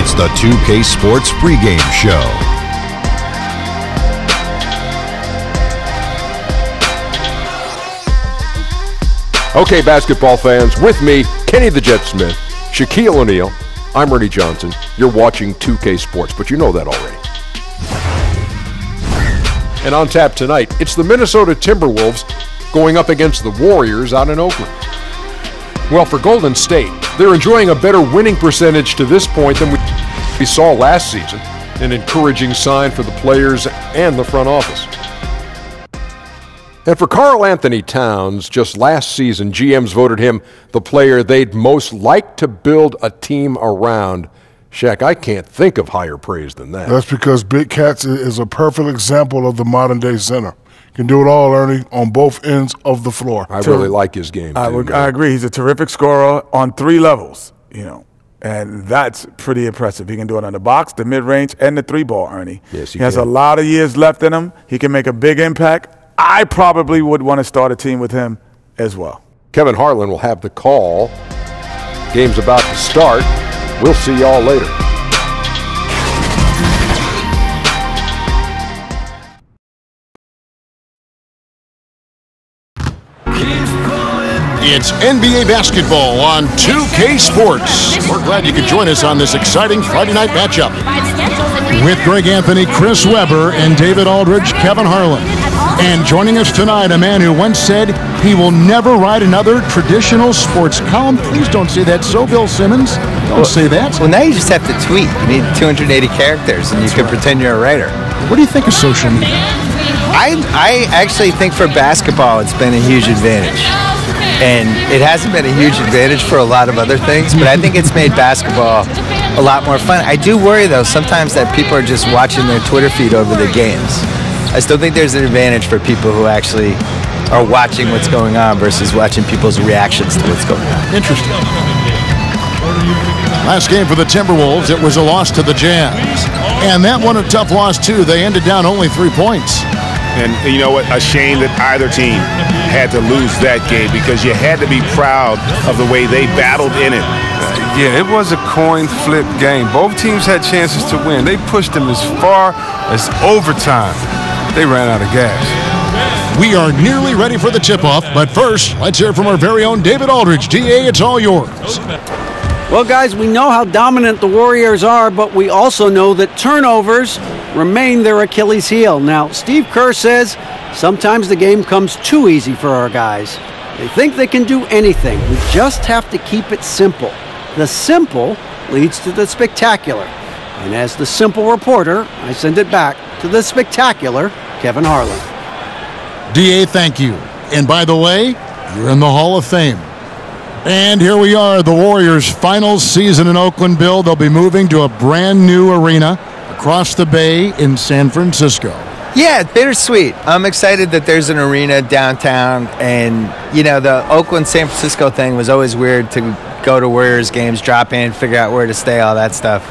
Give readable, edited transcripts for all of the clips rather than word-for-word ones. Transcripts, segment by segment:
It's the 2K Sports pregame show. Okay, basketball fans, with me, Kenny the Jet Smith, Shaquille O'Neal, I'm Ernie Johnson. You're watching 2K Sports, but you know that already. And on tap tonight, it's the Minnesota Timberwolves going up against the Warriors out in Oakland. Well, for Golden State, they're enjoying a better winning percentage to this point than we saw last season, an encouraging sign for the players and the front office. And for Karl Anthony Towns, just last season, GMs voted him the player they'd most like to build a team around. Shaq, I can't think of higher praise than that. That's because Big Cats is a perfect example of the modern-day center. Can do it all, Ernie, on both ends of the floor. I really like his game, too. I agree. He's a terrific scorer on 3 levels, and that's pretty impressive. He can do it on the box, the mid-range, and the 3-ball, Ernie. Yes, he has a lot of years left in him. He can make a big impact. I probably would want to start a team with him as well. Kevin Harlan will have the call. Game's about to start. We'll see y'all later. It's NBA basketball on 2K Sports. We're glad you could join us on this exciting Friday night matchup. With Greg Anthony, Chris Webber, and David Aldridge, Kevin Harlan. And joining us tonight, a man who once said he will never write another traditional sports column. Please don't say that. So, Bill Simmons, don't say that. Well, now you just have to tweet. You need 280 characters, and you can pretend you're a writer. What do you think of social media? I actually think for basketball, it's been a huge advantage. And it hasn't been a huge advantage for a lot of other things, but I think it's made basketball a lot more fun. I do worry, though, sometimes that people are just watching their Twitter feed over the games. I still think there's an advantage for people who actually are watching what's going on versus watching people's reactions to what's going on. Interesting. Last game for the Timberwolves, it was a loss to the Jazz. And that one a tough loss, too. They ended down only 3 points. And you know what? A shame that either team had to lose that game because you had to be proud of the way they battled in it. Yeah, it was a coin flip game. Both teams had chances to win. They pushed them as far as overtime. They ran out of gas. We are nearly ready for the tip-off, but first, let's hear from our very own David Aldridge. DA, it's all yours. Well, guys, we know how dominant the Warriors are, but we also know that turnovers remain their Achilles heel. Now, Steve Kerr says sometimes the game comes too easy for our guys. They think they can do anything. We just have to keep it simple. The simple leads to the spectacular. And as the simple reporter, I send it back to the spectacular Kevin Harlan. DA, thank you. And by the way, you're in the Hall of Fame. And here we are, the Warriors' final season in Oakland. Bill, they'll be moving to a brand new arena across the bay in San Francisco. Yeah, bittersweet. I'm excited that there's an arena downtown. And, the Oakland-San Francisco thing was always weird to go to Warriors games, drop in, figure out where to stay, all that stuff.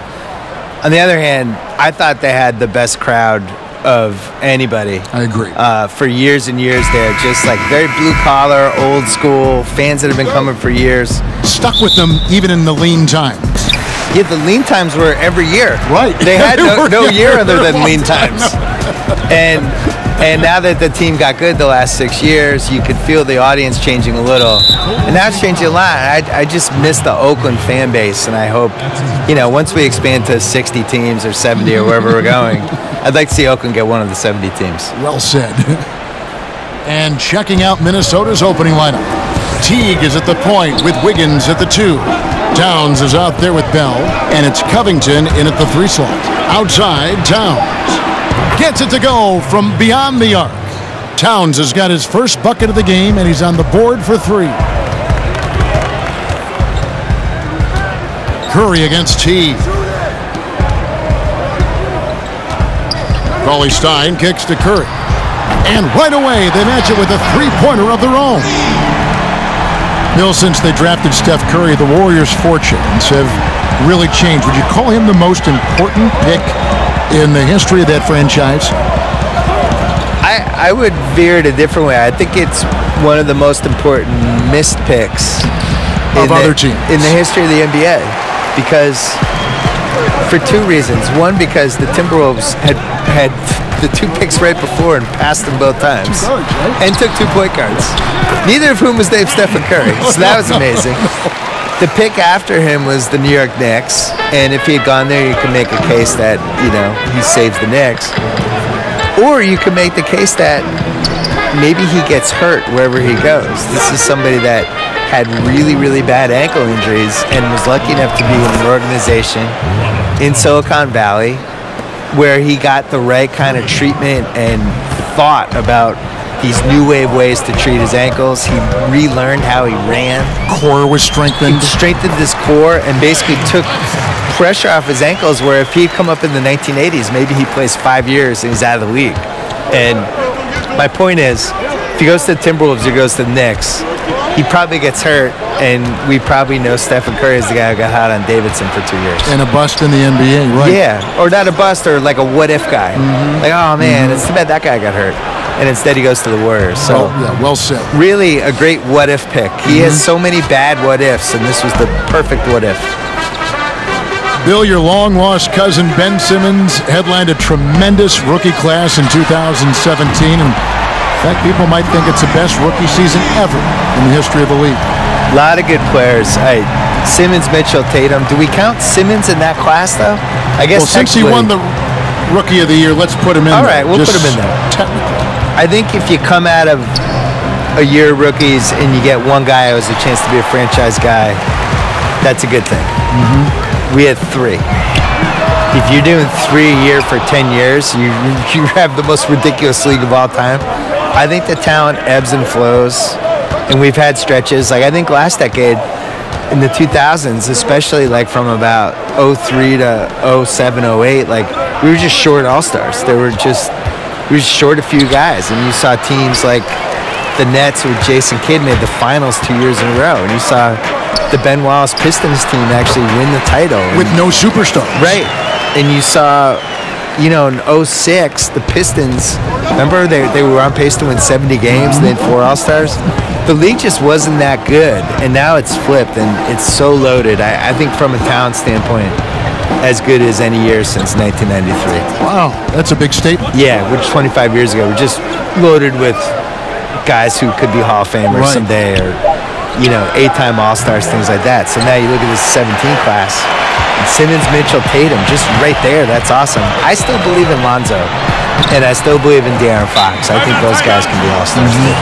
On the other hand, I thought they had the best crowd of anybody. I agree. For years and years there, just like very blue-collar, old school, fans that have been coming for years. Stuck with them even in the lean times. Yeah, the lean times were every year. Right. They had no year other than lean times. And now that the team got good the last 6 years, you could feel the audience changing a little. And now it's changing a lot. I just miss the Oakland fan base, and I hope, once we expand to 60 teams or 70 or wherever we're going, I'd like to see Oakland get one of the 70 teams. Well said. And checking out Minnesota's opening lineup. Teague is at the point with Wiggins at the 2. Towns is out there with Bell, and it's Covington in at the 3 slot. Outside, Towns gets it to go from beyond the arc. Towns has got his first bucket of the game, and he's on the board for 3. Curry against Teague. Cauley Stein kicks to Curry. And right away, they match it with a 3-pointer of their own. Bill, since they drafted Steph Curry, the Warriors' fortunes have really changed. Would you call him the most important pick in the history of that franchise? I would veer it a different way. I think it's one of the most important missed picks of other teams in the history of the NBA, because For two reasons. One, because the Timberwolves had the 2 picks right before and passed them both times. And took 2 point guards. Neither of whom was named Stephen Curry. So that was amazing. The pick after him was the New York Knicks. And if he had gone there, you could make a case that, he saves the Knicks. Or you could make the case that maybe he gets hurt wherever he goes. This is somebody that had really, really bad ankle injuries and was lucky enough to be in an organization in Silicon Valley where he got the right kind of treatment and thought about these new wave ways to treat his ankles. He relearned how he ran. Core was strengthened. He strengthened his core and basically took pressure off his ankles where if he'd come up in the 1980s, maybe he plays 5 years and he's out of the league. And my point is, if he goes to the Timberwolves or goes to the Knicks, he probably gets hurt, and we probably know Stephen Curry is the guy who got hot on Davidson for 2 years. And a bust in the NBA, right? Yeah, or not a bust, or like a what-if guy. Like, oh, man, it's too bad that guy got hurt. And instead he goes to the Warriors. So well said. Really a great what-if pick. He has so many bad what-ifs, and this was the perfect what-if. Bill, your long-lost cousin Ben Simmons headlined a tremendous rookie class in 2017, and in fact, people might think it's the best rookie season ever in the history of the league. A lot of good players. Simmons, Mitchell, Tatum. Do we count Simmons in that class, though? I guess. Well, since he won the Rookie of the Year, let's put him in there. All right, we'll put him in there. Technically. I think if you come out of a year of rookies and you get one guy who has a chance to be a franchise guy, that's a good thing. We had 3. If you're doing 3 a year for 10 years, you have the most ridiculous league of all time. I think the talent ebbs and flows, and we've had stretches. Like I think last decade, in the 2000s, especially like from about 03 to 07, 08, like we were just short all-stars. We were just short a few guys, and you saw teams like the Nets with Jason Kidd made the finals 2 years in a row, and you saw the Ben Wallace Pistons team actually win the title with no superstars. Right, and you saw. In 06, the Pistons, remember they were on pace to win 70 games, they had 4 All-Stars. The league just wasn't that good, and now it's flipped, and it's so loaded. I think from a talent standpoint, as good as any year since 1993. Wow, that's a big statement. Yeah, which 25 years ago, we're just loaded with guys who could be Hall of Famers someday, or 8-time All-Stars, things like that. So now you look at this 17 class, Simmons, Mitchell, Tatum, just right there. That's awesome. I still believe in Lonzo, and I still believe in De'Aaron Fox. I think those guys can be all-stars too.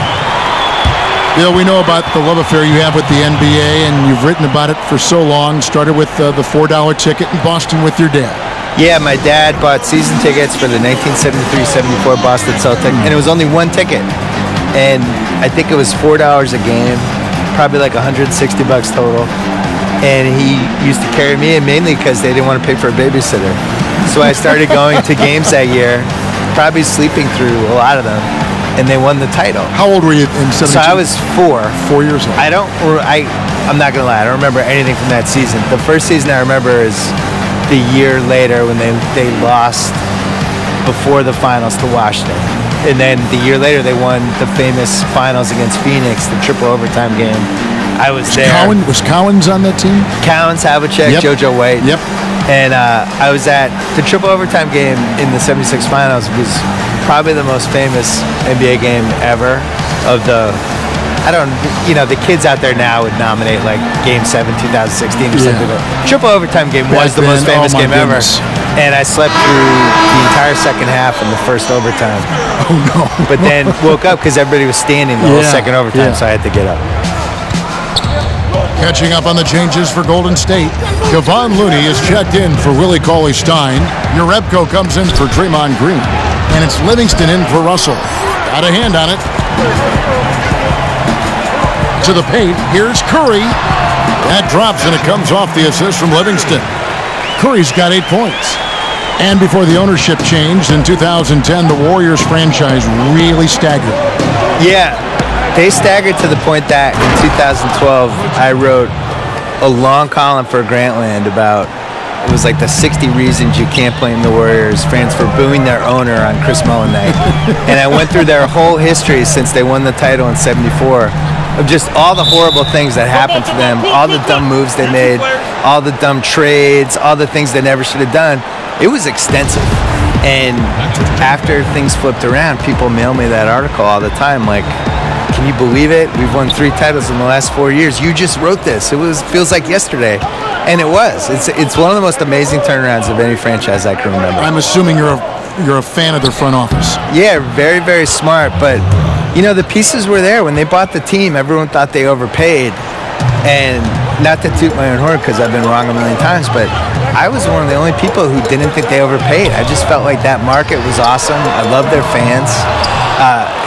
Bill, we know about the love affair you have with the NBA, and you've written about it for so long. Started with the $4 ticket in Boston with your dad. Yeah, my dad bought season tickets for the 1973-74 Boston Celtics, and it was only one ticket. And I think it was $4 a game, probably like $160 total. And he used to carry me in mainly because they didn't want to pay for a babysitter. So I started going to games that year, probably sleeping through a lot of them, and they won the title. How old were you in 72? So I was 4. 4 years old. I'm not going to lie, I don't remember anything from that season. The first season I remember is the year later when they lost before the finals to Washington. And then the year later they won the famous finals against Phoenix, the triple overtime game. I was there. Was Cowens on that team? Cowens, Havlicek, JoJo White. Yep. And I was at the triple overtime game in the 76 finals. Was probably the most famous NBA game ever. The kids out there now would nominate like Game 7, 2016 or something. Triple overtime game was the most famous game ever. And I slept through the entire second half and the first overtime. Oh no! But then woke up because everybody was standing the whole second overtime, so I had to get up. Catching up on the changes for Golden State, Kevon Looney is checked in for Willie Cauley-Stein. Jerebko comes in for Draymond Green. And it's Livingston in for Russell. Got a hand on it. To the paint, here's Curry. That drops and it comes off the assist from Livingston. Curry's got 8 points. And before the ownership changed in 2010, the Warriors franchise really staggered. Yeah. They staggered to the point that in 2012, I wrote a long column for Grantland about, it was like the 60 reasons you can't blame the Warriors fans for booing their owner on Chris Mullin night. And I went through their whole history since they won the title in 74. of just all the horrible things that happened to them, all the dumb moves they made, all the dumb trades, all the things they never should have done. It was extensive. And after things flipped around, people mail me that article all the time, like, can you believe it? We've won 3 titles in the last 4 years. You just wrote this. Feels like yesterday. And it was. It's one of the most amazing turnarounds of any franchise I can remember. I'm assuming you're a fan of their front office. Yeah, very, very smart. But, you know, the pieces were there. When they bought the team, everyone thought they overpaid. And not to toot my own horn because I've been wrong a million times, but I was one of the only people who didn't think they overpaid. I just felt like that market was awesome. I loved their fans.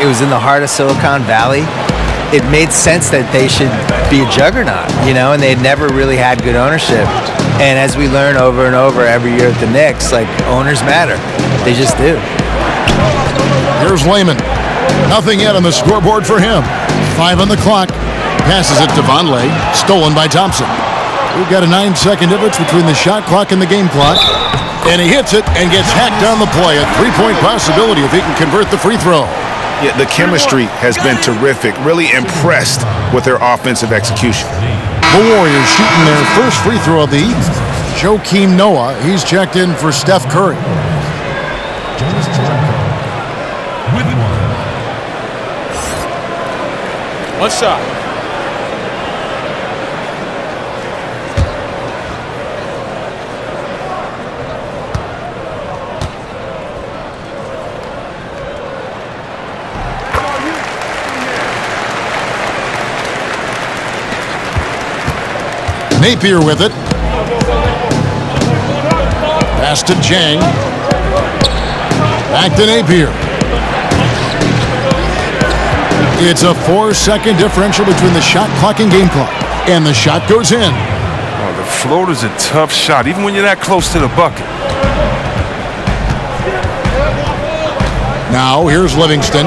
It was in the heart of Silicon Valley. It made sense that they should be a juggernaut, you know, and they'd never really had good ownership. And as we learn over and over every year at the Knicks, like, owners matter. They just do. Here's Lehman. Nothing yet on the scoreboard for him. 5 on the clock. Passes it to Vonleh. Stolen by Thompson. We've got a 9-second difference between the shot clock and the game clock. And he hits it and gets hacked on the play. A 3-point possibility if he can convert the free throw. Yeah, the chemistry has been terrific. Really impressed with their offensive execution. The Warriors shooting their first free throw of the evening. Joakim Noah, he's checked in for Steph Curry. One shot. Napier with it. Pass to Jang. Back to Napier. It's a 4-second differential between the shot clock and game clock. And the shot goes in. Oh, the floater's a tough shot, even when you're that close to the bucket. Now, here's Livingston.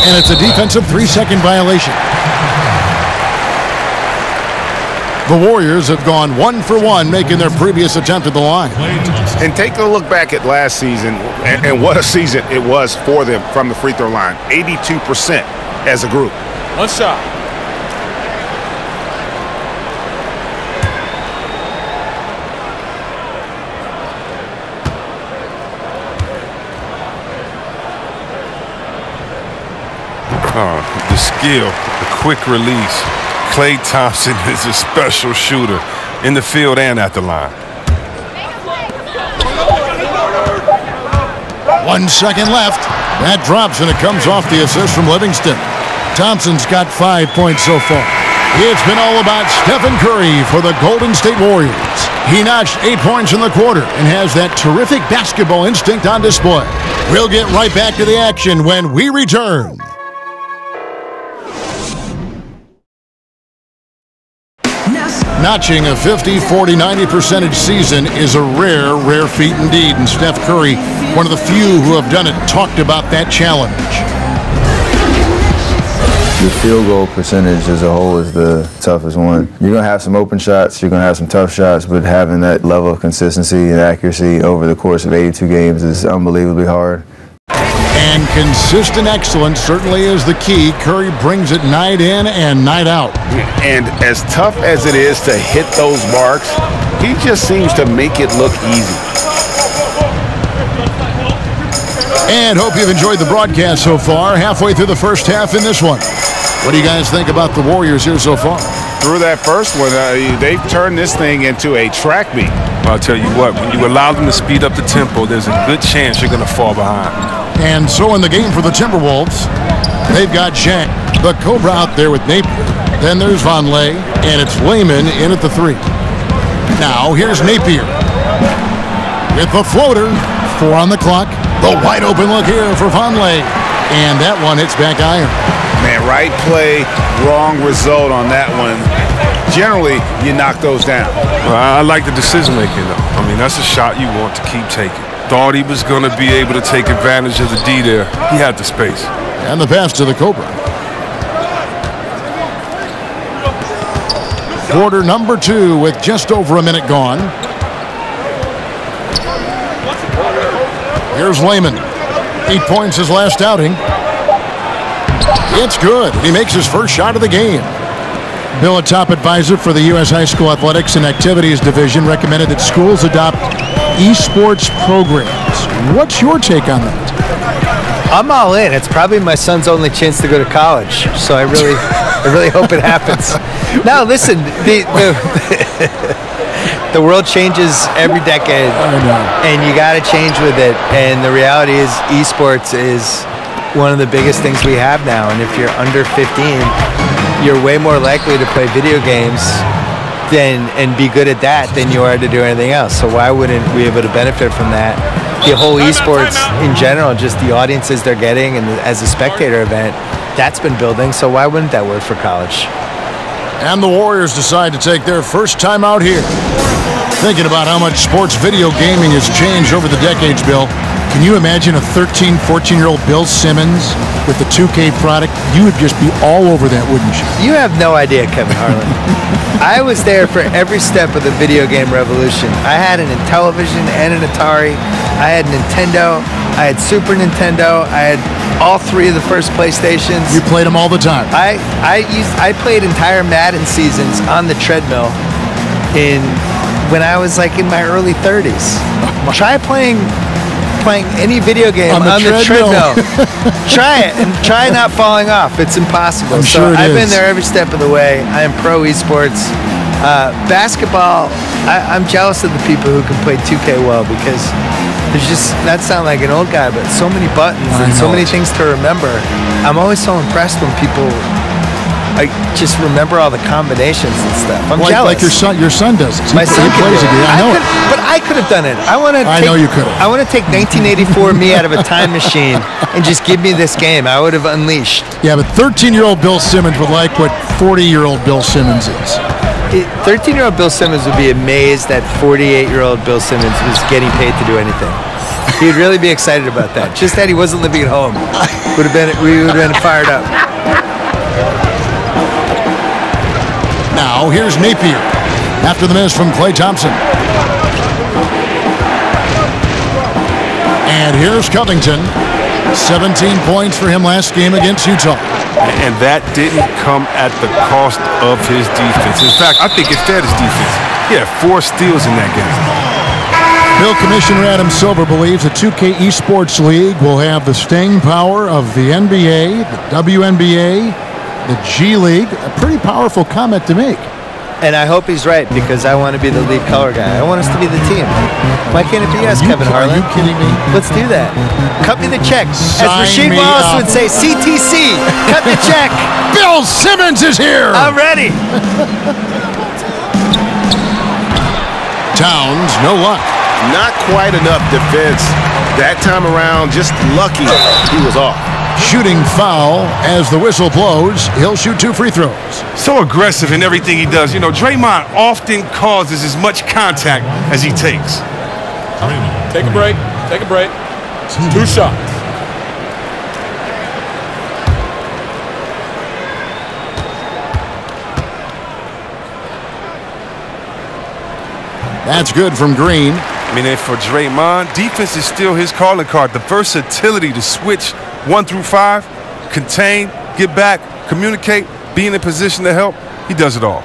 And it's a defensive 3-second violation. The Warriors have gone 1 for 1, making their previous attempt at the line. And take a look back at last season, and what a season it was for them from the free throw line. 82% as a group. One shot. Oh, the skill, the quick release. Klay Thompson is a special shooter in the field and at the line. 1 second left. That drops and it comes off the assist from Livingston. Thompson's got 5 points so far. It's been all about Stephen Curry for the Golden State Warriors. He notched 8 points in the quarter and has that terrific basketball instinct on display. We'll get right back to the action when we return. Notching a 50, 40, 90% season is a rare, rare feat indeed. And Steph Curry, one of the few who have done it, talked about that challenge. The field goal percentage as a whole is the toughest one. You're going to have some open shots, you're going to have some tough shots, but having that level of consistency and accuracy over the course of 82 games is unbelievably hard. And consistent excellence certainly is the key. Curry brings it night in and night out. And as tough as it is to hit those marks, he just seems to make it look easy. And hope you've enjoyed the broadcast so far. Halfway through the first half in this one. What do you guys think about the Warriors here so far? Through that first one, they've turned this thing into a track meet. Well, I'll tell you what, when you allow them to speed up the tempo, there's a good chance you're going to fall behind. And so in the game for the Timberwolves, they've got Shaq, the Cobra out there with Napier. Then there's Vonleh, and it's Lehman in at the 3. Now here's Napier with the floater. 4 on the clock. The wide open look here for Vonleh. And that one hits back iron. Man, right play, wrong result on that one. Generally, you knock those down. Well, I like the decision making, though. I mean, that's a shot you want to keep taking. Thought he was going to be able to take advantage of the D there. He had the space. And the pass to the Cobra. Quarter number 2 with just over a minute gone. Here's Lehman. 8 points his last outing. It's good. He makes his first shot of the game. Bill, a top advisor for the U.S. High School Athletics and Activities Division, recommended that schools adopt esports programs. What's your take on that? I'm all in. It's probably my son's only chance to go to college, so I really hope it happens. Now, listen, the world changes every decade, and you got to change with it. And the reality is, esports is one of the biggest things we have now. And if you're under 15, you're way more likely to play video games and be good at that than you are to do anything else. So why wouldn't we be able to benefit from that? The whole esports in general, just the audiences they're getting, and as a spectator event, that's been building. So why wouldn't that work for college? And the Warriors decide to take their first time out here. Thinking about how much sports video gaming has changed over the decades, Bill, can you imagine a 13, 14-year-old Bill Simmons with the 2K product? You would just be all over that, wouldn't you? You have no idea, Kevin Harlan. I was there for every step of the video game revolution. I had an Intellivision and an Atari. I had Nintendo. I had Super Nintendo. I had all three of the first PlayStations. You played them all the time. I played entire Madden seasons on the treadmill when I was like in my early 30s. Try playing any video game on the treadmill. Try it, and try not falling off. It's impossible. I've been there every step of the way. I am pro esports. Basketball, I'm jealous of the people who can play 2K well, because there's just, that sound like an old guy, but so many buttons and so many things to remember. I'm always so impressed when people just remember all the combinations and stuff. I'm jealous. Like your son does it. My son plays it. I know it. But I could have done it. I know you could have. I want to take 1984 me out of a time machine and just give me this game. I would have unleashed. Yeah, but 13-year-old Bill Simmons would like what 40-year-old Bill Simmons is. 13-year-old Bill Simmons would be amazed that 48-year-old Bill Simmons was getting paid to do anything. He'd really be excited about that. Just that he wasn't living at home. We would have been fired up. Now, here's Napier after the miss from Klay Thompson. And here's Covington. 17 points for him last game against Utah. And that didn't come at the cost of his defense. In fact, I think it fed his defense. He had 4 steals in that game. Bill, Commissioner Adam Silver believes the 2K Esports League will have the staying power of the NBA, the WNBA, the G League. A pretty powerful comment to make. And I hope he's right, because I want to be the lead color guy. I want us to be the team. Why can't it be us, Kevin Harlan? Are you kidding me? Let's do that. Cut me the check. As Rasheed Wallace would say, CTC, cut the check. Bill Simmons is here. I'm ready. Towns, no luck. Not quite enough defense. That time around, just lucky he was off. Shooting foul as the whistle blows. He'll shoot 2 free throws. So aggressive in everything he does. You know, Draymond often causes as much contact as he takes. Take a break. Take a break. 2 shots. That's good from Green. I mean, and for Draymond, defense is still his calling card. The versatility to switch 1 through 5, contain, get back, communicate, be in a position to help. He does it all.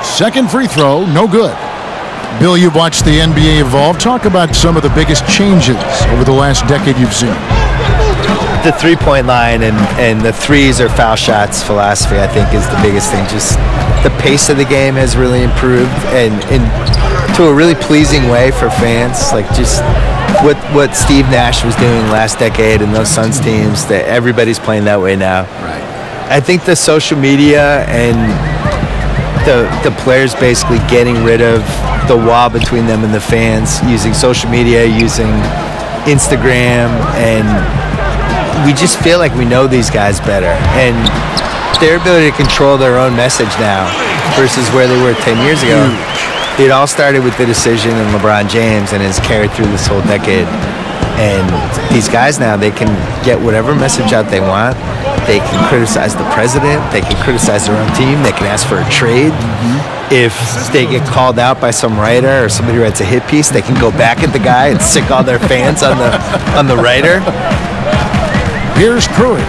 Second free throw, no good. Bill, you've watched the NBA evolve. Talk about some of the biggest changes over the last decade you've seen. The three-point line and the threes or foul shots philosophy, I think, is the biggest thing. Just the pace of the game has really improved, and to a really pleasing way for fans. Like just what Steve Nash was doing last decade and those Suns teams, that everybody's playing that way now. Right. I think the social media and the players basically getting rid of the wall between them and the fans, using social media, using Instagram, and we just feel like we know these guys better, and their ability to control their own message now versus where they were 10 years ago. It all started with the decision in LeBron James and has carried through this whole decade. And these guys now, they can get whatever message out they want. They can criticize the president. They can criticize their own team. They can ask for a trade. if they get called out by some writer or somebody writes a hit piece, they can go back at the guy and sick all their fans on the writer. Here's Curry,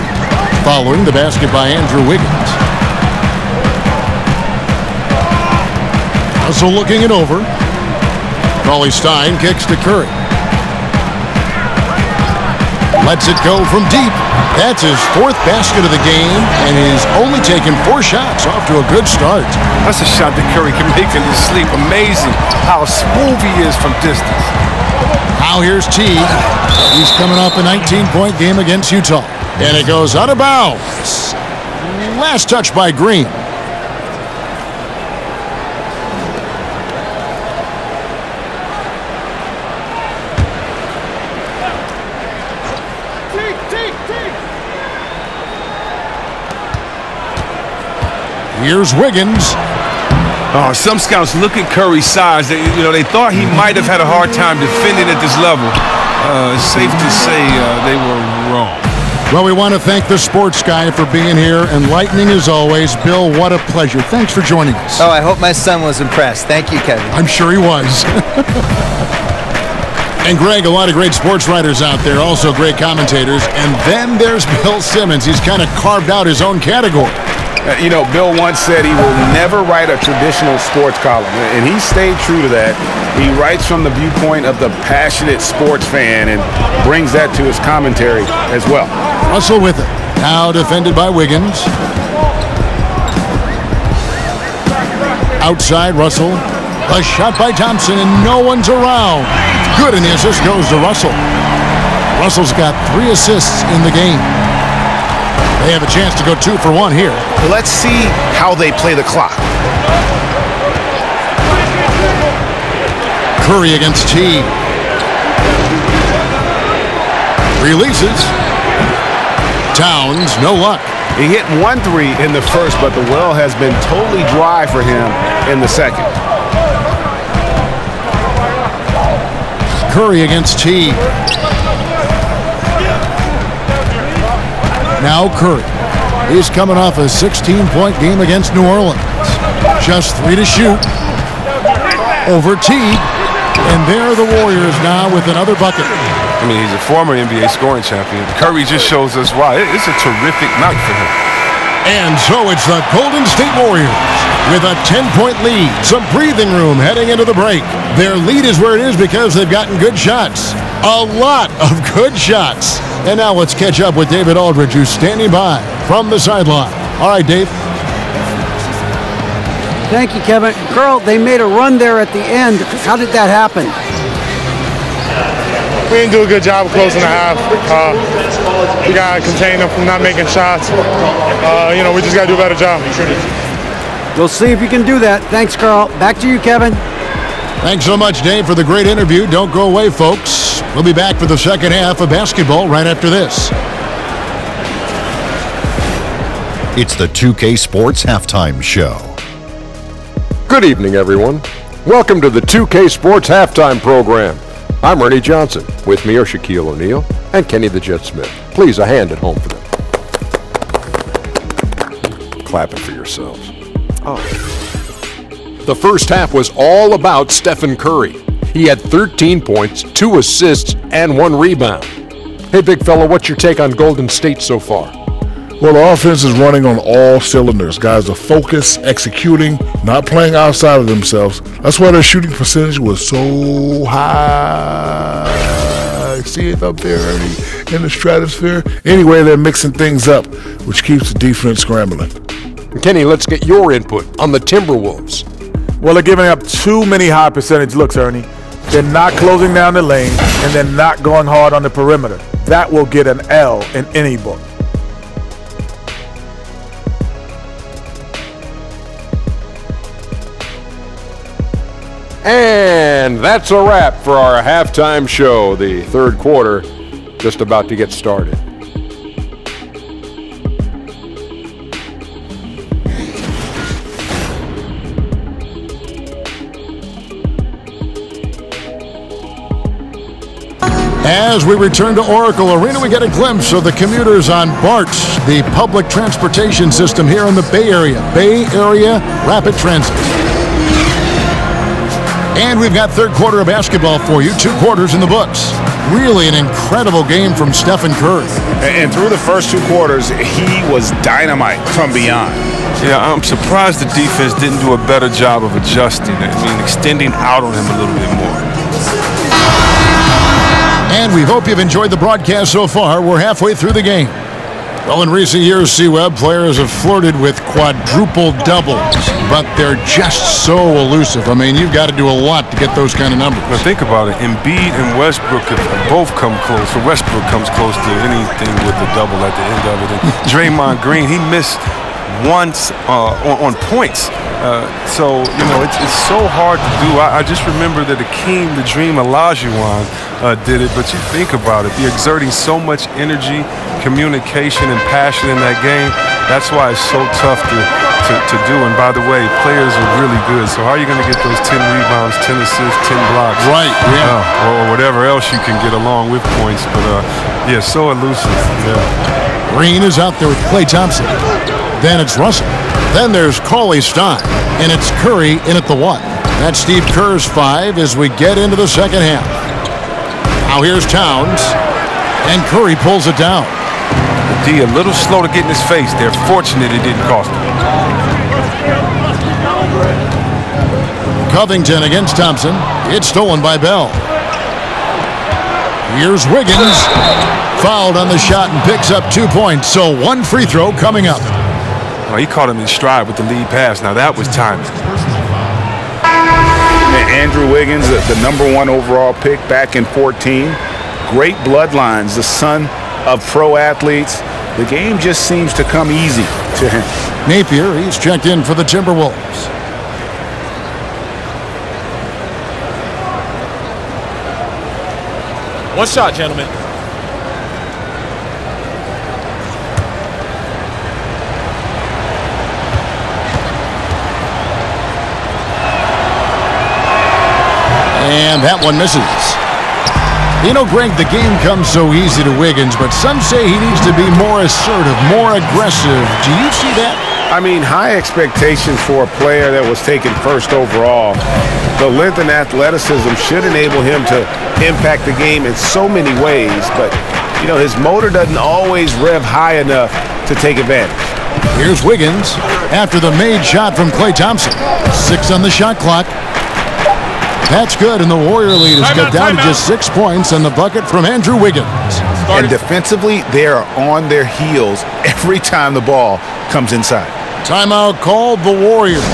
following the basket by Andrew Wiggins. Russell looking it over. Cauley Stein kicks to Curry. Lets it go from deep. That's his 4th basket of the game, and he's only taken 4 shots. Off to a good start. That's a shot that Curry can make in his sleep. Amazing how smooth he is from distance. Now here's Teague. He's coming off a 19-point game against Utah. And it goes out of bounds. Last touch by Green. Here's Wiggins. Oh, some scouts look at Curry's size. They thought he might have had a hard time defending at this level. It's safe to say they were wrong. Well, we want to thank the sports guy for being here. Enlightening as always. Bill, what a pleasure. Thanks for joining us. Oh, I hope my son was impressed. Thank you, Kevin. I'm sure he was. And Greg, a lot of great sports writers out there, also great commentators. And then there's Bill Simmons. He's kind of carved out his own category. Bill once said he will never write a traditional sports column, and he stayed true to that. He writes from the viewpoint of the passionate sports fan and brings that to his commentary as well. Russell with it. Now defended by Wiggins. Outside Russell. A shot by Thompson, and no one's around. Good, and the assist goes to Russell. Russell's got 3 assists in the game. They have a chance to go 2 for 1 here. Let's see how they play the clock. Curry against Teague. Releases. Towns, no luck. He hit 1 3 in the first, but the well has been totally dry for him in the second. Curry against Teague. Now Curry. He's coming off a 16-point game against New Orleans. Just 3 to shoot. Over Teague. And there are the Warriors now with another bucket. I mean, he's a former NBA scoring champion. Curry just shows us why. It's a terrific night for him. And so it's the Golden State Warriors with a 10-point lead. Some breathing room heading into the break. Their lead is where it is because they've gotten good shots. A lot of good shots. And now let's catch up with David Aldridge, who's standing by from the sideline. All right, Dave. Thank you, Kevin. Carl, they made a run there at the end. How did that happen? We didn't do a good job of closing the half. We got to contain them from not making shots. We just got to do a better job. We'll see if you can do that. Thanks, Carl. Back to you, Kevin. Thanks so much, Dave, for the great interview. Don't go away, folks. We'll be back for the second half of basketball right after this. It's the 2K Sports Halftime Show. Good evening, everyone. Welcome to the 2K Sports Halftime Program. I'm Ernie Johnson. With me are Shaquille O'Neal and Kenny the Jet Smith. Please, a hand at home for them. Clap it for yourselves. Oh. The first half was all about Stephen Curry. He had 13 points, 2 assists, and 1 rebound. Hey, big fella, what's your take on Golden State so far? Well, the offense is running on all cylinders. Guys are focused, executing, not playing outside of themselves. That's why their shooting percentage was so high. See it up there, Ernie, in the stratosphere? Anyway, they're mixing things up, which keeps the defense scrambling. Kenny, let's get your input on the Timberwolves. Well, they're giving up too many high percentage looks, Ernie. They're not closing down the lane, and they're not going hard on the perimeter. That will get an L in any book. And that's a wrap for our halftime show. The third quarter just about to get started. As we return to Oracle Arena, we get a glimpse of the commuters on BART, the public transportation system here in the Bay Area. Bay Area Rapid Transit. And we've got third quarter of basketball for you. 2 quarters in the books. Really an incredible game from Stephen Curry. And through the first 2 quarters, he was dynamite from beyond. Yeah, I'm surprised the defense didn't do a better job of adjusting. Extending out on him a little bit more. And we hope you've enjoyed the broadcast so far. We're halfway through the game. Well, in recent years, C-Web, players have flirted with quadruple doubles, but they're just so elusive. I mean, you've got to do a lot to get those kind of numbers. But think about it. Embiid and Westbrook have both come close. So Westbrook comes close to anything with a double at the end of it. And Draymond Green, he missed once on points. So, it's so hard to do. I just remember that Akeem, the Dream Olajuwon did it. But you think about it, the exerting so much energy, communication, and passion in that game. That's why it's so tough to do. And by the way, players are really good. So how are you going to get those 10 rebounds, 10 assists, 10 blocks? Right, yeah. Or whatever else you can get along with points. But, yeah, so elusive. Yeah. Green is out there with Klay Thompson. Then it's Russell. Then there's Cauley Stein. And it's Curry in at the 1. That's Steve Kerr's 5 as we get into the second half. Now here's Towns. And Curry pulls it down. D a little slow to get in his face. They're fortunate it didn't cost him. Covington against Thompson. It's stolen by Bell. Here's Wiggins. Fouled on the shot and picks up 2 points. So 1 free throw coming up. Well, he caught him in stride with the lead pass. Now that was timing. Andrew Wiggins, the #1 overall pick back in 14. Great bloodlines, the son of pro athletes. The game just seems to come easy to him. Napier, he's checked in for the Timberwolves. One shot, gentlemen. And that one misses. Greg, the game comes so easy to Wiggins, but some say he needs to be more assertive, more aggressive. Do you see that? I mean, high expectations for a player that was taken first overall. The length and athleticism should enable him to impact the game in so many ways, but, his motor doesn't always rev high enough to take advantage. Here's Wiggins after the made shot from Klay Thompson. 6 on the shot clock. That's good, and the Warrior lead is cut down to just 6 points and the bucket from Andrew Wiggins. And defensively, they are on their heels every time the ball comes inside. Timeout called the Warriors.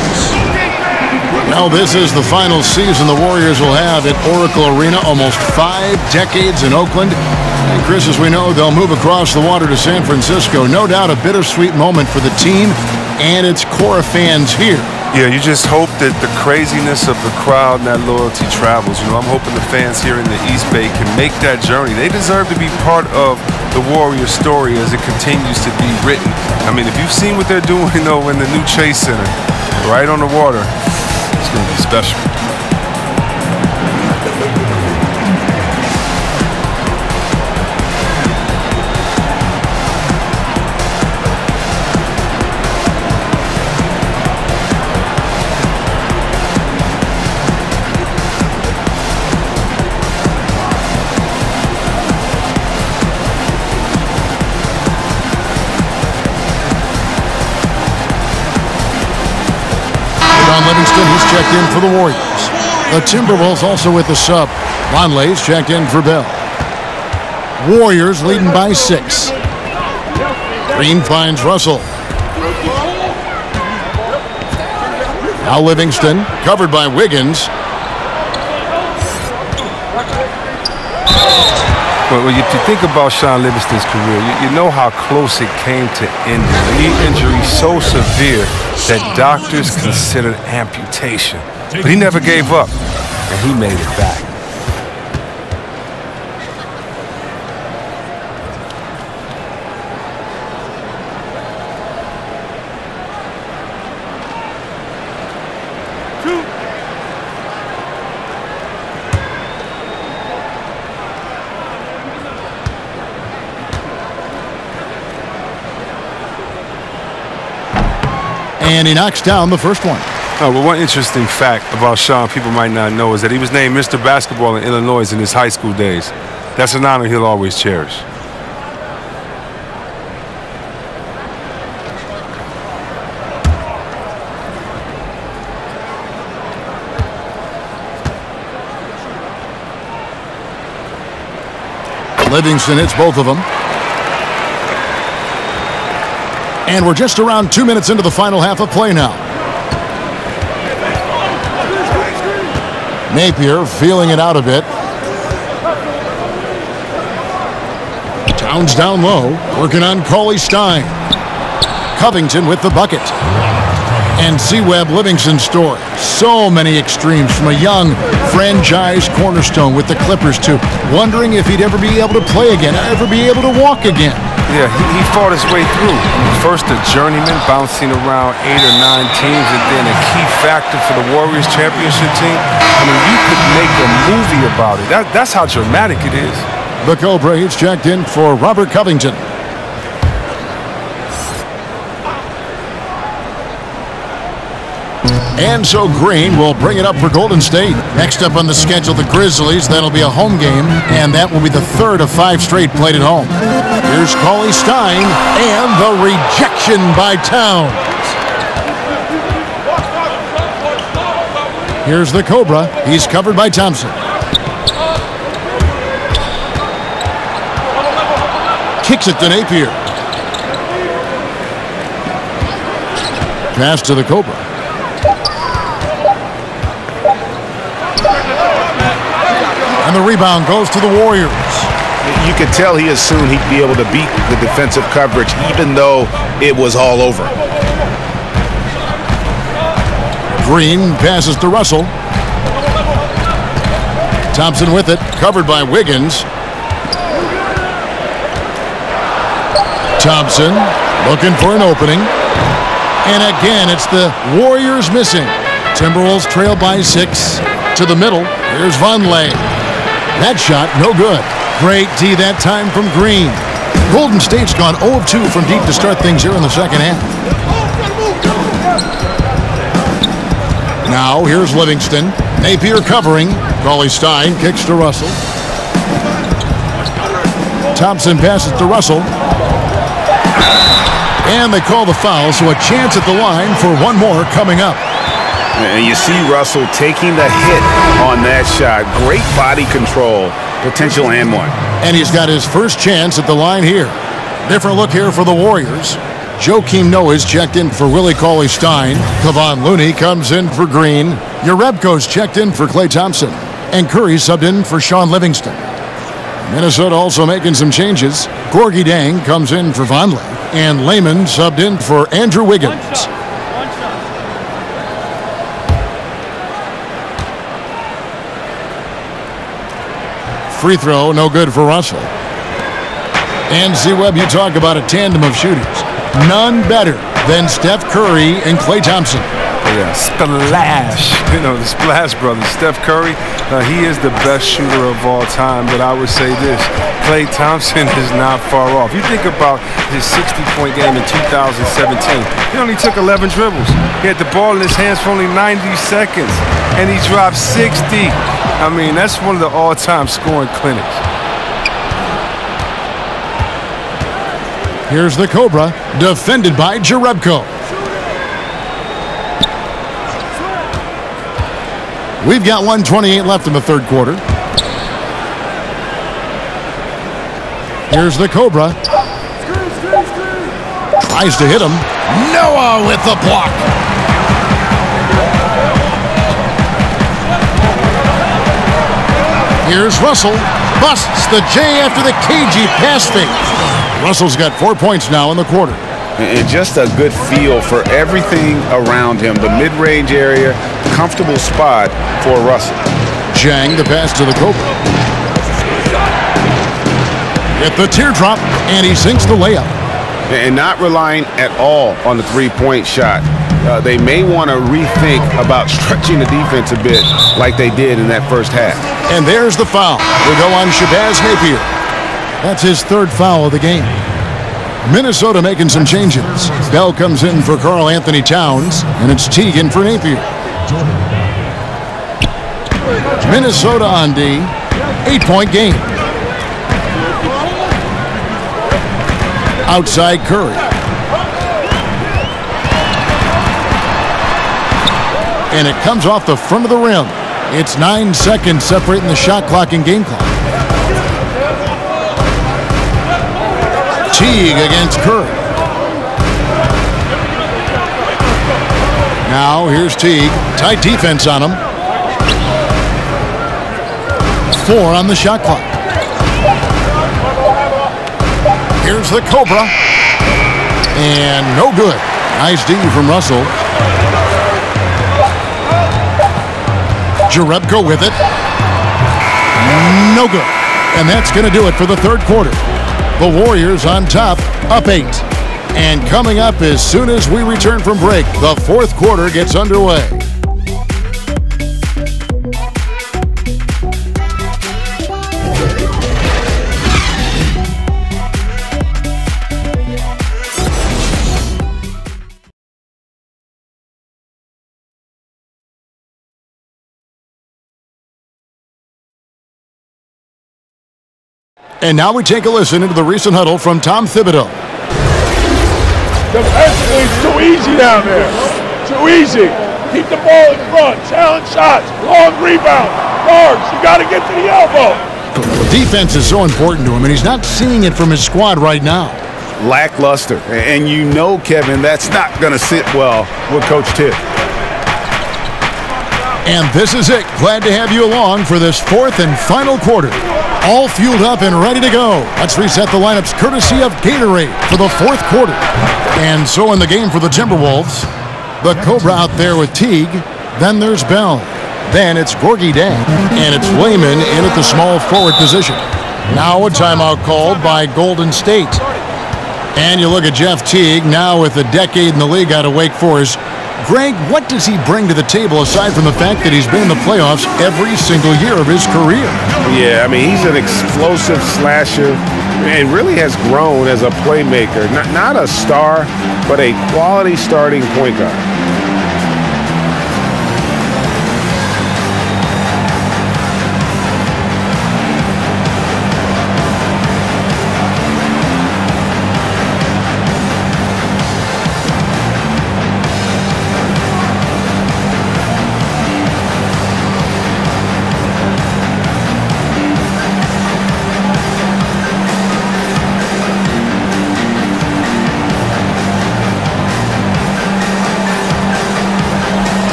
Now this is the final season the Warriors will have at Oracle Arena, almost 5 decades in Oakland. And Chris, as we know, they'll move across the water to San Francisco. No doubt a bittersweet moment for the team and its core fans here. Yeah, you just hope that the craziness of the crowd and that loyalty travels. I'm hoping the fans here in the East Bay can make that journey. They deserve to be part of the Warriors story as it continues to be written. I mean, if you've seen what they're doing, in the new Chase Center, right on the water, it's going to be special. Livingston, he's checked in for the Warriors. The Timberwolves also with the sub. Lonley's checked in for Bell. Warriors leading by 6. Green finds Russell. Now Livingston, covered by Wiggins. Well, if you think about Sean Livingston's career, you know how close it came to ending. A knee injury so severe that doctors considered amputation. But he never gave up, and he made it back. And he knocks down the first one. Oh, well, one interesting fact about Sean people might not know is that he was named Mr. Basketball in Illinois in his high school days. That's an honor he'll always cherish. Livingston hits both of them. And we're just around 2 minutes into the final half of play now. Napier feeling it out a bit. Towns down low, working on Cauley Stein. Covington with the bucket. And C-Webb Livingston's story. So many extremes, from a young franchise cornerstone with the Clippers to wondering if he'd ever be able to play again, ever be able to walk again. Yeah, he fought his way through. First a journeyman bouncing around 8 or 9 teams, and then a key factor for the Warriors championship team. I mean, you could make a movie about it. That's how dramatic it is. The Cobra, he's checked in for Robert Covington. And so Green will bring it up for Golden State. Next up on the schedule, the Grizzlies. That'll be a home game, and that will be the third of 5 straight played at home. Here's Cauley Stein, and the rejection by Towns. Here's the Cobra. He's covered by Thompson. Kicks it to Napier. Pass to the Cobra. And the rebound goes to the Warriors. You could tell he assumed he'd be able to beat the defensive coverage even though it was all over. Green passes to Russell. Thompson with it, covered by Wiggins. Thompson looking for an opening. And again, it's the Warriors missing. Timberwolves trail by 6 to the middle. Here's Vonleh. That shot, no good. Great D that time from Green. Golden State's gone 0 of 2 from deep to start things here in the second half. Now, here's Livingston. Napier covering. Cauley Stein kicks to Russell. Thompson passes to Russell. And they call the foul, so a chance at the line for one more coming up. And you see Russell taking the hit on that shot. Great body control, potential and one. And he's got his first chance at the line here. Different look here for the Warriors. Joakim Noah's checked in for Willie Cauley Stein. Kevon Looney comes in for Green. Yarebko's checked in for Klay Thompson. And Curry subbed in for Sean Livingston. Minnesota also making some changes. Gorgie Dang comes in for Vonleh. And Layman subbed in for Andrew Wiggins. Free throw, no good for Russell. And C-Webb, you talk about a tandem of shooters. None better than Steph Curry and Klay Thompson. Yeah, splash. You know, the Splash Brothers. Steph Curry, he is the best shooter of all time, but I would say this. Klay Thompson is not far off. You think about his 60-point game in 2017. He only took 11 dribbles. He had the ball in his hands for only 90 seconds, and he dropped 60. I mean, that's one of the all-time scoring clinics. Here's the Cobra, defended by Jerebko. We've got 1:28 left in the third quarter. Here's the Cobra. Tries to hit him. Noah with the block. Here's Russell. Busts the J after the cagey pass fake. Russell's got 4 points now in the quarter. And just a good feel for everything around him. The mid-range area, comfortable spot for Russell. Jang, the pass to the Cobra. Get the teardrop, and he sinks the layup. And not relying at all on the three-point shot. They may want to rethink about stretching the defense a bit like they did in that first half. And there's the foul. They go on Shabazz Napier. That's his third foul of the game. Minnesota making some changes. Bell comes in for Karl Anthony Towns, and it's Teague in for Napier. Minnesota on D, 8-point game. Outside Curry. And it comes off the front of the rim. It's 9 seconds separating the shot clock and game clock. Teague against Curry. Now here's Teague. Tight defense on him. 4 on the shot clock. Here's the Cobra. And no good. Nice D from Russell. Jerebko with it. No good. And that's going to do it for the third quarter. The Warriors on top, up 8. And coming up as soon as we return from break, the fourth quarter gets underway. And now we take a listen into the recent huddle from Tom Thibodeau. Defensively, it's too easy down there. Too easy. Keep the ball in front. Challenge shots. Long rebound. Guards, you got to get to the elbow. Defense is so important to him, and he's not seeing it from his squad right now. Lackluster. And you know, Kevin, that's not going to sit well with Coach Tibb. And this is it. Glad to have you along for this fourth and final quarter. All fueled up and ready to go. Let's reset the lineups courtesy of Gatorade for the fourth quarter. And so in the game for the Timberwolves, the Cobra out there with Teague. Then there's Bell. Then it's Gorgie Day. And it's Wayman in at the small forward position. Now a timeout called by Golden State. And you look at Jeff Teague, now with a decade in the league out of Wake Forest. Greg, what does he bring to the table aside from the fact that he's been in the playoffs every single year of his career? Yeah, I mean, he's an explosive slasher and really has grown as a playmaker. Not a star, but a quality starting point guard.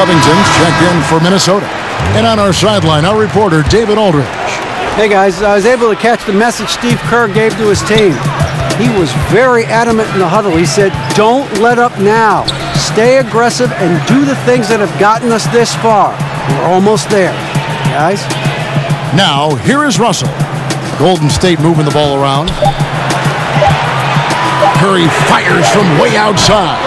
Covington's checked in for Minnesota. And on our sideline, our reporter, David Aldridge. Hey, guys, I was able to catch the message Steve Kerr gave to his team. He was very adamant in the huddle. He said, don't let up now. Stay aggressive and do the things that have gotten us this far. We're almost there, guys. Now, here is Russell. Golden State moving the ball around. Curry fires from way outside.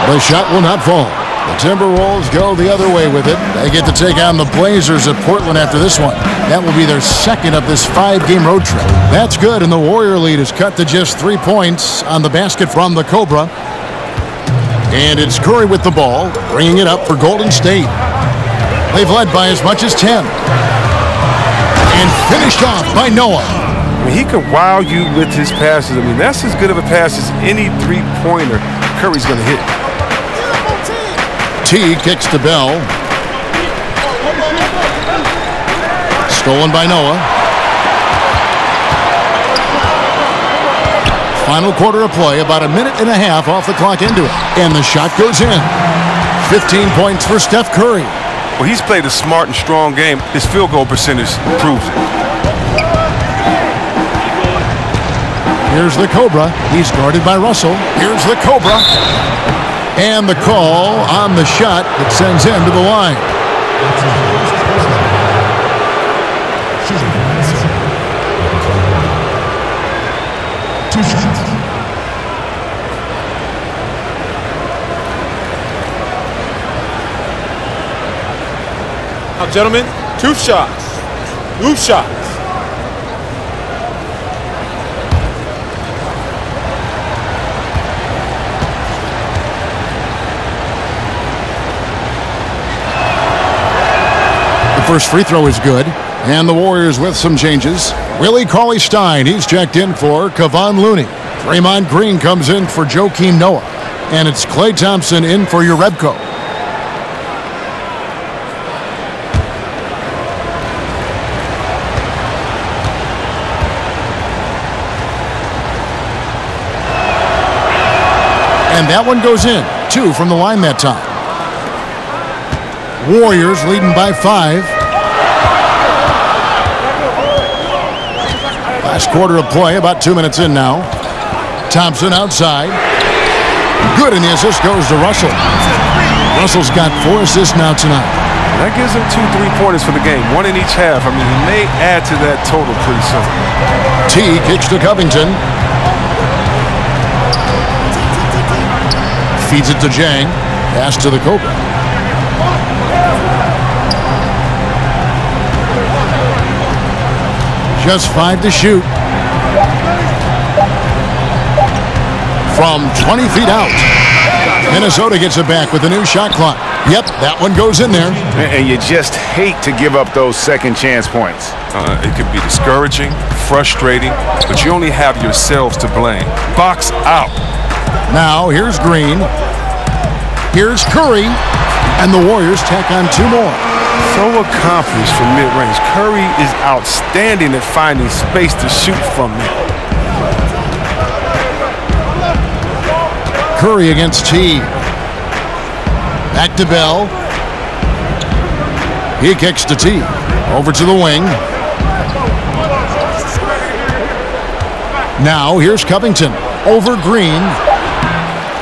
The shot will not fall. The Timberwolves go the other way with it. They get to take on the Blazers at Portland after this one. That will be their second of this 5-game road trip. That's good, and the Warrior lead is cut to just 3 points on the basket from the Cobra. And it's Curry with the ball, bringing it up for Golden State. They've led by as much as 10. And finished off by Noah. I mean, he could wow you with his passes. I mean, that's as good of a pass as any three-pointer Curry's going to hit. T kicks to Bell. Stolen by Noah. Final quarter of play, about a minute and a half off the clock into it. And the shot goes in. 15 points for Steph Curry. Well, he's played a smart and strong game. His field goal percentage proves it. Here's the Cobra. He's guarded by Russell. Here's the Cobra. And the call on the shot that sends him to the line. 2 shots. Now, gentlemen, 2 shots. 2 shots. The first free throw is good, and the Warriors with some changes. Willie Cauley-Stein, he's checked in for Kevon Looney. Draymond Green comes in for Joakim Noah, and it's Klay Thompson in for Urebko. And that one goes in. 2 from the line that time. Warriors leading by 5. Last quarter of play, about 2 minutes in now. Thompson outside. Good, and the assist goes to Russell. Russell's got 4 assists now tonight. That gives him 2 3-pointers for the game, 1 in each half. I mean, he may add to that total pretty soon. T kicks to Covington. Feeds it to Jang. Pass to the Cobra. Just 5 to shoot. From 20 feet out. Minnesota gets it back with a new shot clock. Yep, that one goes in there. And you just hate to give up those second chance points. It could be discouraging, frustrating, but you only have yourselves to blame. Box out. Now, here's Green. Here's Curry. And the Warriors tack on 2 more. So accomplished from mid-range. Curry is outstanding at finding space to shoot from there. Curry against T. Back to Bell. He kicks to T. Over to the wing. Now here's Covington. Over Green.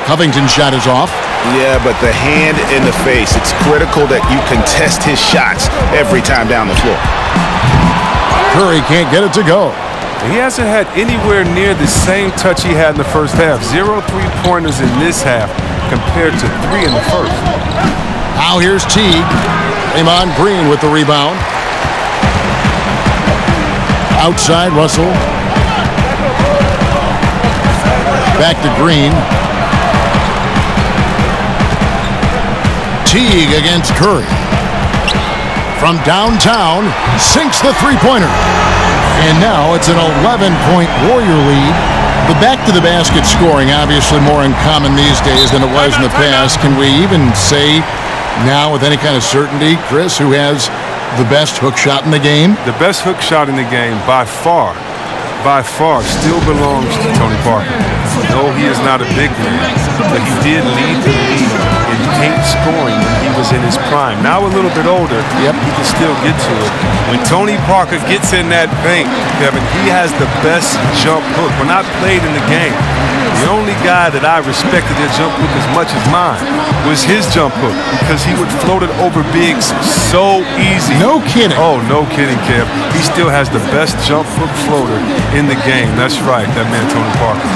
Covington's shot is off. Yeah, but the hand in the face, it's critical that you contest his shots every time down the floor. Curry can't get it to go. He hasn't had anywhere near the same touch he had in the first half. 0 3-pointers in this half compared to 3 in the first. Now here's Teague. Draymond Green with the rebound. Outside Russell. Back to Green. Teague against Curry. From downtown, sinks the three-pointer. And now it's an 11-point Warrior lead. The back-to-the-basket scoring, obviously more uncommon these days than it was in the past. Can we even say now with any kind of certainty, Chris, who has the best hook shot in the game? The best hook shot in the game by far, still belongs to Tony Parker. No, he is not a big man, but he did lead the league in paint scoring when he was in his prime. Now a little bit older, he can still get to it. When Tony Parker gets in that paint, Kevin, he has the best jump hook. When I played in the game, the only guy that I respected their jump hook as much as mine was his jump hook because he would float it over bigs so easy. No kidding. Oh, no kidding, Kev. He still has the best jump hook floater in the game. That's right, that man Tony Parker.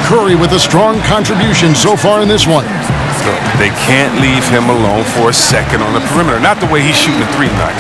Curry with a strong contribution so far in this one. So they can't leave him alone for a second on the perimeter. Not the way he's shooting a three tonight.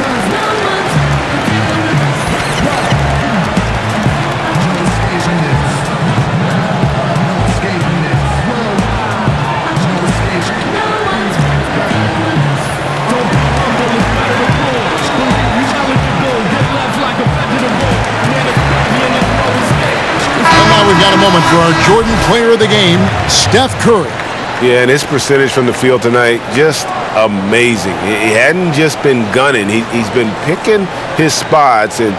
We've got a moment for our Jordan Player of the Game, Steph Curry. Yeah, and his percentage from the field tonight, just amazing. He hadn't just been gunning. He's been picking his spots, and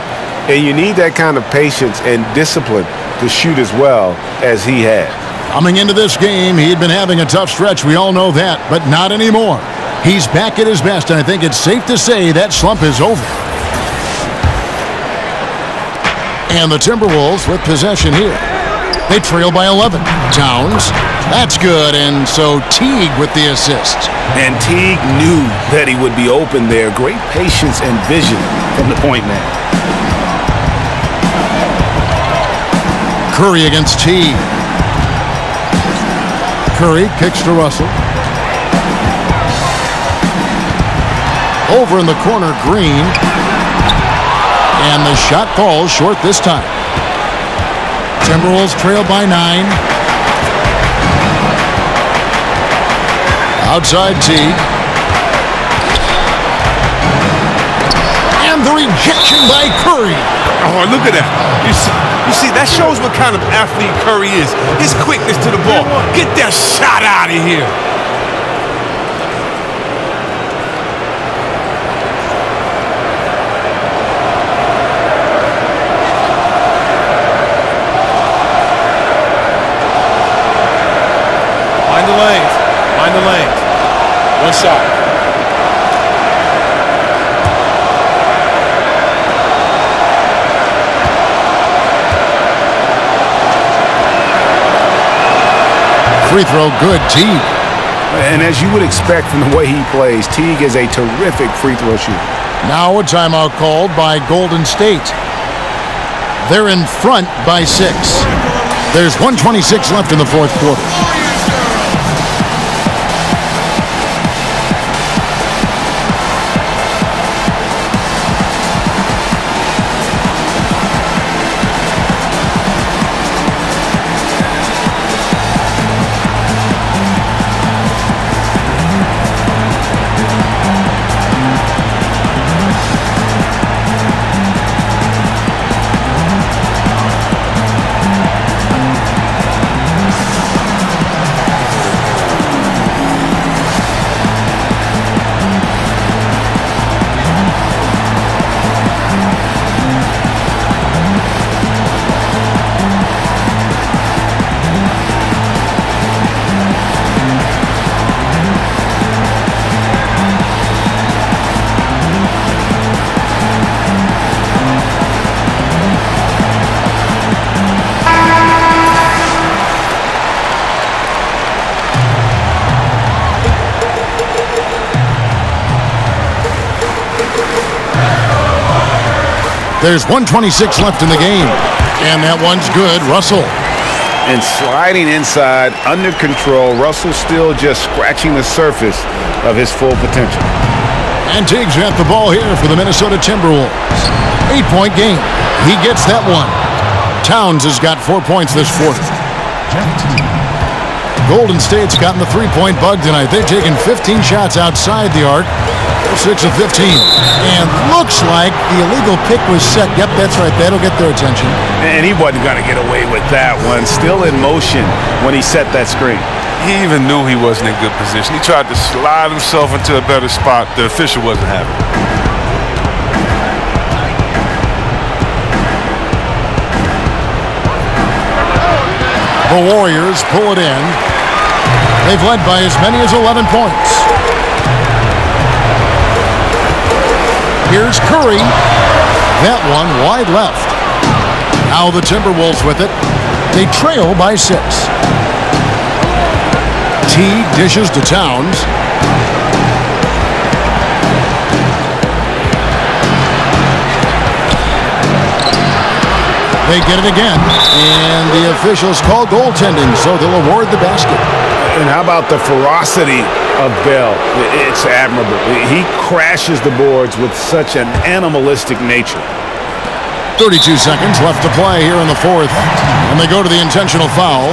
you need that kind of patience and discipline to shoot as well as he had. Coming into this game, he had been having a tough stretch. We all know that, but not anymore. He's back at his best, and I think it's safe to say that slump is over. And the Timberwolves with possession here. They trail by 11. Towns, that's good, and so Teague with the assist. And Teague knew that he would be open there. Great patience and vision from the point man. Curry against Teague. Curry kicks to Russell. Over in the corner, Green. And the shot falls short this time. Timberwolves trail by 9. Outside Teague. And the rejection by Curry. Oh, look at that. You see, that shows what kind of athlete Curry is. His quickness to the ball. Get that shot out of here. Mind the lanes. Mind the lanes. One shot. Free throw good, Teague. And as you would expect from the way he plays, Teague is a terrific free throw shooter. Now a timeout called by Golden State. They're in front by 6. There's 1:26 left in the fourth quarter. There's 1:26 left in the game. And that one's good. Russell. And sliding inside, under control. Russell still just scratching the surface of his full potential. And Teague's got the ball here for the Minnesota Timberwolves. 8-point game. He gets that one. Towns has got 4 points this quarter. Golden State's gotten the three-point bug tonight. They've taken 15 shots outside the arc. 6 of 15. And looks like the illegal pick was set. Yep, that's right. That'll get their attention. And he wasn't going to get away with that one. Still in motion when he set that screen. He even knew he wasn't in good position. He tried to slide himself into a better spot. The official wasn't having it. The Warriors pull it in. They've led by as many as 11 points. Here's Curry. That one wide left. Now the Timberwolves with it. They trail by 6. Teague dishes to Towns. They get it again, and the officials call goaltending, so they'll award the basket. And how about the ferocity of Bell? It's admirable. He crashes the boards with such an animalistic nature. 32 seconds left to play here in the fourth, and they go to the intentional foul.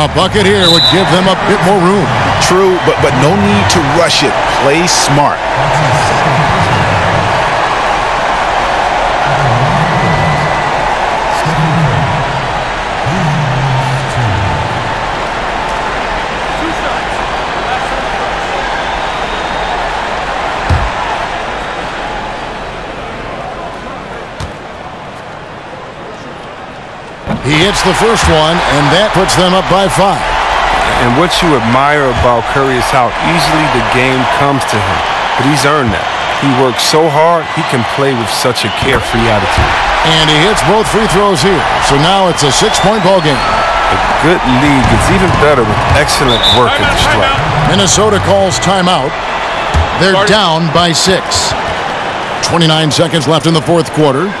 A bucket here would give them a bit more room. True, but no need to rush it. Play smart. He hits the first one, and that puts them up by 5. And what you admire about Curry is how easily the game comes to him. But he's earned that. He works so hard, he can play with such a carefree attitude. And he hits both free throws here. So now it's a 6-point ball game. A good league gets even better with excellent work at the stripe. Minnesota calls timeout. They're down by 6. 29 seconds left in the fourth quarter.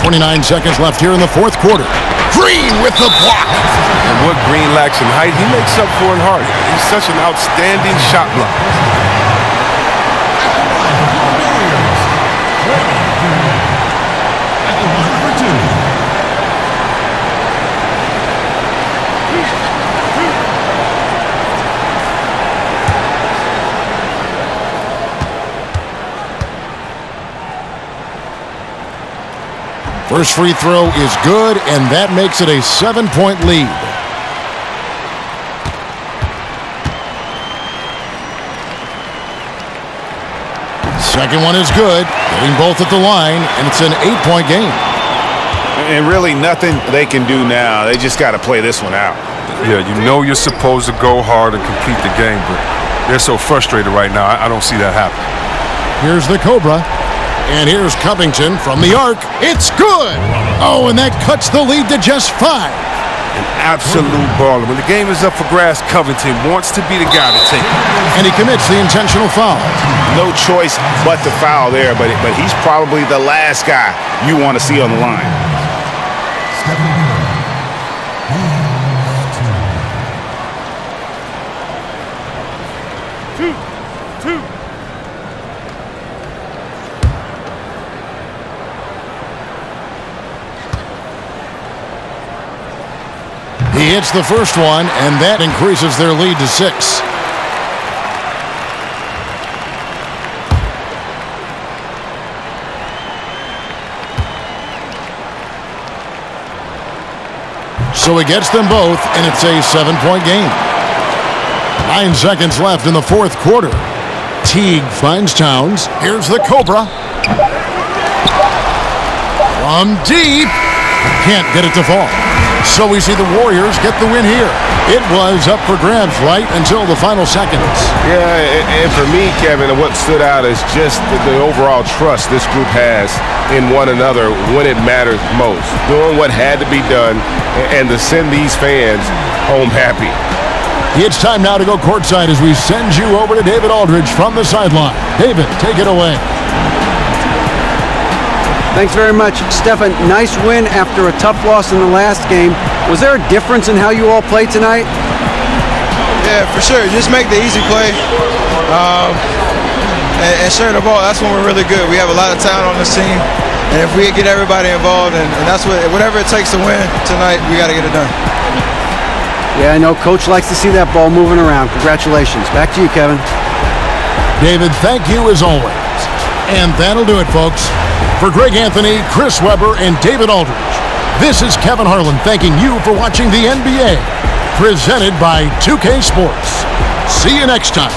.29 seconds left here in the fourth quarter. Green with the block. And what Green lacks in height, he makes up for in heart. He's such an outstanding shot blocker. First free throw is good, and that makes it a 7-point lead. Second one is good, getting both at the line, and it's an 8-point game. And really nothing they can do now. They just got to play this one out. Yeah, you know you're supposed to go hard and complete the game, but they're so frustrated right now. I don't see that happen. Here's the Cobra. And here's Covington from the arc. It's good! Oh, and that cuts the lead to just 5. An absolute baller. When the game is up for grabs, Covington wants to be the guy to take it. And he commits the intentional foul. No choice but to foul there, but he's probably the last guy you want to see on the line. He hits the first one, and that increases their lead to 6. So he gets them both, and it's a 7-point game. 9 seconds left in the fourth quarter. Teague finds Towns. Here's the Cobra. From deep. Can't get it to fall. So we see the Warriors get the win here. It was up for grabs right until the final seconds. Yeah, and for me, Kevin, what stood out is just the overall trust this group has in one another when it matters most. Doing what had to be done and to send these fans home happy. It's time now to go courtside as we send you over to David Aldridge from the sideline. David, take it away. Thanks very much, Stefan. Nice win after a tough loss in the last game. Was there a difference in how you all played tonight? Yeah, for sure. Just make the easy play and share the ball. That's when we're really good. We have a lot of talent on this team, and if we get everybody involved, and that's whatever it takes to win tonight, we got to get it done. Yeah, I know Coach likes to see that ball moving around. Congratulations. Back to you, Kevin. David, thank you as always. And that'll do it, folks. For Greg Anthony, Chris Webber, and David Aldridge, this is Kevin Harlan thanking you for watching the NBA, presented by 2K Sports. See you next time.